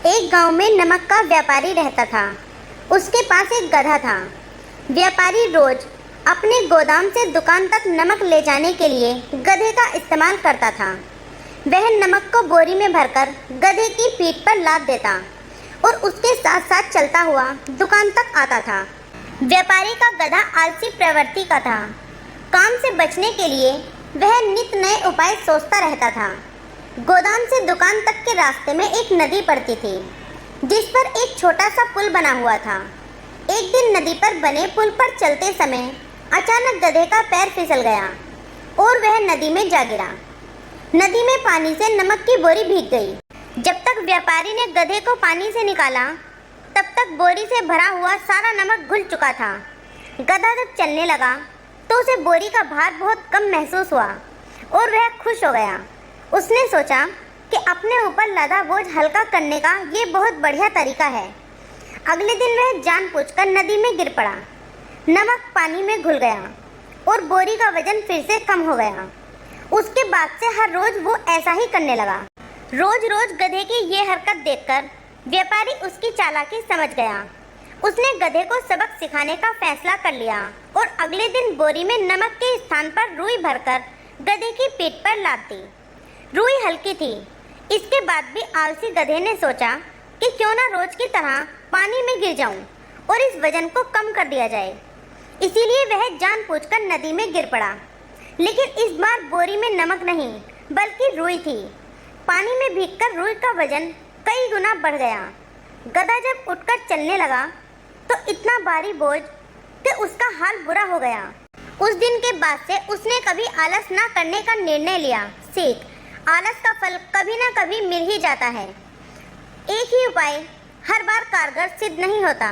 एक गांव में नमक का व्यापारी रहता था। उसके पास एक गधा था। व्यापारी रोज अपने गोदाम से दुकान तक नमक ले जाने के लिए गधे का इस्तेमाल करता था। वह नमक को बोरी में भरकर गधे की पीठ पर लाद देता और उसके साथ साथ चलता हुआ दुकान तक आता था। व्यापारी का गधा आलसी प्रवृत्ति का था। काम से बचने के लिए वह नित नए उपाय सोचता रहता था। गोदाम से दुकान तक के रास्ते में एक नदी पड़ती थी, जिस पर एक छोटा सा पुल बना हुआ था। एक दिन नदी पर बने पुल पर चलते समय अचानक गधे का पैर फिसल गया और वह नदी में जा गिरा। नदी में पानी से नमक की बोरी भीग गई। जब तक व्यापारी ने गधे को पानी से निकाला, तब तक बोरी से भरा हुआ सारा नमक घुल चुका था। गधा जब चलने लगा तो उसे बोरी का भार बहुत कम महसूस हुआ और वह खुश हो गया। उसने सोचा कि अपने ऊपर लदा बोझ हल्का करने का ये बहुत बढ़िया तरीका है। अगले दिन वह जानबूझकर नदी में गिर पड़ा। नमक पानी में घुल गया और बोरी का वजन फिर से कम हो गया। उसके बाद से हर रोज वो ऐसा ही करने लगा। रोज रोज गधे की ये हरकत देखकर व्यापारी उसकी चालाकी समझ गया। उसने गधे को सबक सिखाने का फैसला कर लिया और अगले दिन बोरी में नमक के स्थान पर रुई भरकर गधे की पीठ पर लाद दी। रुई हल्की थी। इसके बाद भी आलसी गधे ने सोचा कि क्यों ना रोज की तरह पानी में गिर जाऊं और इस वजन को कम कर दिया जाए। इसीलिए वह जानबूझकर नदी में गिर पड़ा। लेकिन इस बार बोरी में नमक नहीं बल्कि रुई थी। पानी में भीगकर रुई का वजन कई गुना बढ़ गया। गधा जब उठकर चलने लगा तो इतना भारी बोझ कि उसका हाल बुरा हो गया। उस दिन के बाद से उसने कभी आलस ना करने का निर्णय लिया। सीख: आलस का फल कभी ना कभी मिल ही जाता है। एक ही उपाय हर बार कारगर सिद्ध नहीं होता।